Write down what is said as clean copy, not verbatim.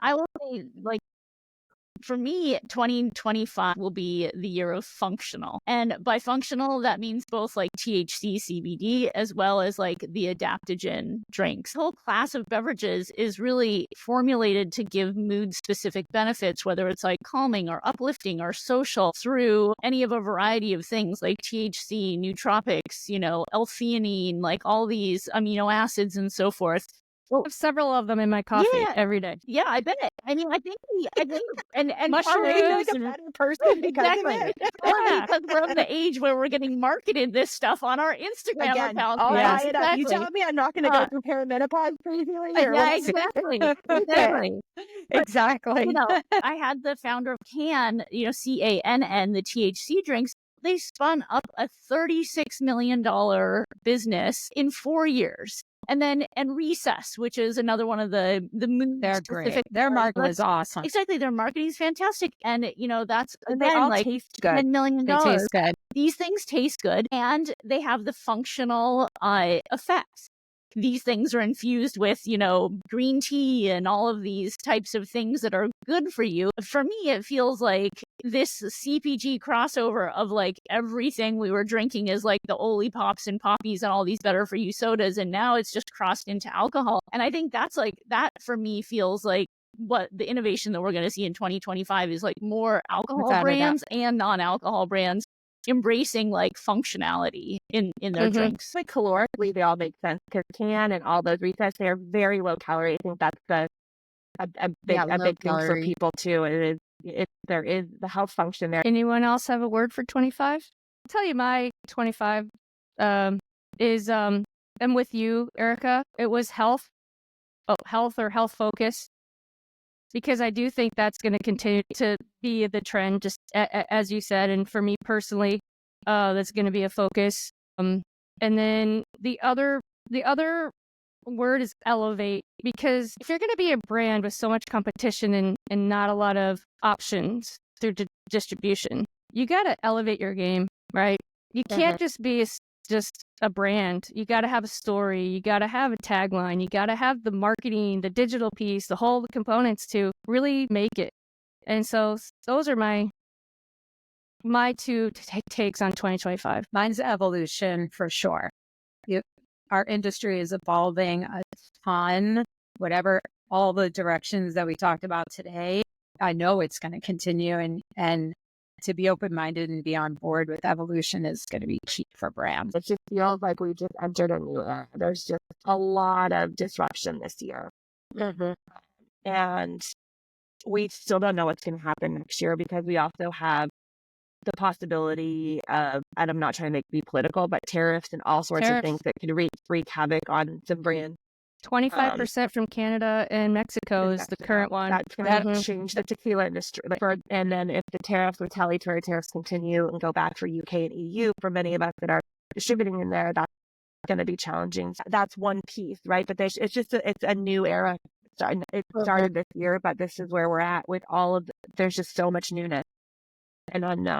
I will say, like, for me, 2025 will be the year of functional. And by functional, that means both like THC, CBD, as well as like the adaptogen drinks. The whole class of beverages is really formulated to give mood specific benefits, whether it's like calming or uplifting or social, through any of a variety of things like THC, nootropics, L-theanine, like all these amino acids and so forth. I have several of them in my coffee every day. Yeah, I bet. I mean, I think, and Mushrooms. like a better person because of it. Yeah, because we're of the age where we're getting marketed this stuff on our Instagram accounts. I'll Yes, buy it up. You tell me I'm not going to go through perimenopause crazy. Yeah, exactly. Exactly. I had the founder of CANN, CANN, the THC drinks. They spun up a $36 million business in 4 years. And Recess, which is another one of the mood They're specific. great. Their marketing is awesome. Exactly. Their marketing is fantastic. And, that's, and they all like taste good. $10 million. They taste good. These things taste good, and they have the functional effects. These things are infused with, green tea and all of these types of things that are good for you. For me, it feels like this CPG crossover of like everything we were drinking is like the Oli Pops and Poppies and all these better for you sodas. And now it's just crossed into alcohol. And I think that's like, that for me feels like what the innovation that we're going to see in 2025 is, like more alcohol brands and non-alcohol brands embracing like functionality in their drinks. Like calorically, they all make sense because CANN and all those resets, they are very low calorie. I think that's a big thing for people too. There is the health function there. Anyone else have a word for 25? I'll tell you my 25 is I'm with you, Erica. It was health or health focus, because I do think that's going to continue to be the trend, just as you said. And for me personally, that's going to be a focus. And then the other word is elevate, because if you're going to be a brand with so much competition and not a lot of options through distribution, you got to elevate your game, right? You can't just be just a brand. You got to have a story. You got to have a tagline. You got to have the marketing, the digital piece, the whole components to really make it. And so those are my two takes on 2025. Mine's evolution for sure. Our industry is evolving a ton, whatever, all the directions that we talked about today. I know it's going to continue, and to be open-minded and be on board with evolution is going to be key for brands. It just feels like we just entered a new era. There's just a lot of disruption this year. And we still don't know what's going to happen next year, because we also have the possibility of, and I'm not trying to be political, but tariffs and all sorts of things that could wreak havoc on some brands. 25% from Canada and Mexico is the current one. That's going to change the tequila industry. And then if the tariffs, retaliatory tariffs continue and go back for UK and EU, for many of us that are distributing in there, that's going to be challenging. That's one piece, right? But it's a new era. It started this year, but this is where we're at with all of there's just so much newness and unknown.